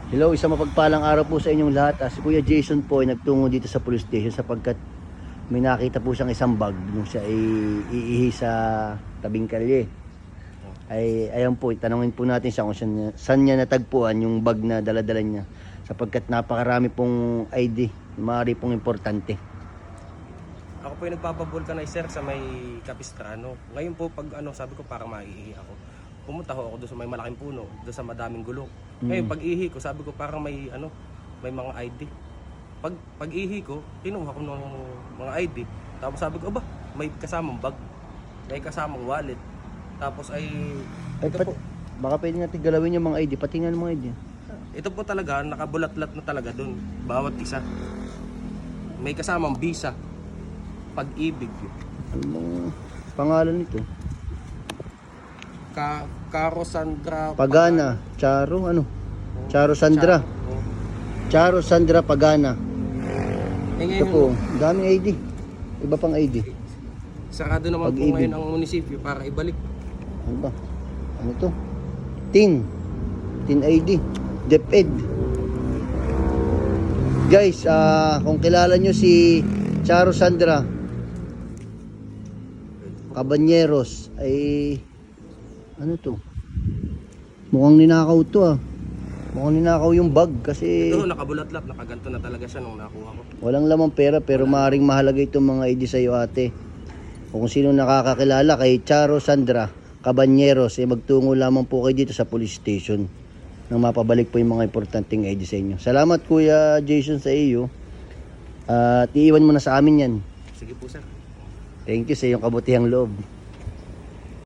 Hello, isang mapagpalang araw po sa inyong lahat. Si Kuya Jason po ay nagtungo dito sa police station sapagkat may nakita po siyang isang bag nung siya ay iihi sa tabing kalye. Ay ayan po, itanungin po natin siya kung saan niya natagpuan yung bag na daladala niya sapagkat napakarami pong ID, maaari pong importante. Ako po yung nagpapavulcanizer sa may Capistrano. Ngayon po pag sabi ko parang maiihi ako. Pumunta ako doon sa may malaking puno, doon sa madaming gulong. Ngayon pag ihi ko, sabi ko parang may may mga ID. Pag ihi ko, kinuha ko ng mga ID. Tapos sabi ko, aba, may kasamang bag. May kasamang wallet. Tapos Baka pwede natin galawin yung mga ID, patingnan yung mga ID. ito po talaga, nakabulat-lat na talaga doon. Bawat isa. May kasamang visa. Pag-ibig. Anong pangalan nito? Caro Sandra Pagana, Charo, Charo Sandra. Charo Sandra Pagana. Ito po, daming ID. Iba pang ID. Sarado naman po ngayon ang munisipyo para ibalik. Ano ba? Ano to? Tin ID. DepEd. Guys, kung kilala nyo si Charo Sandra Caballeros, ay ano to? Mukhang ninakaw to Mukhang ninakaw yung bag kasi ito nakabulat-lat, nakaganto na talaga siya nung nakuha ko. walang lamang pera pero maaaring mahalaga itong mga ID sa iyo, ate. O kung sino nakakakilala kay Charo Sandra Caballeros, magtungo lamang po kayo dito sa police station nang mapabalik po yung mga importanteng ID sa inyo. Salamat Kuya Jason sa iyo. At iiwan mo na sa amin yan. Sige po sir. Thank you sa iyong kabutihang loob.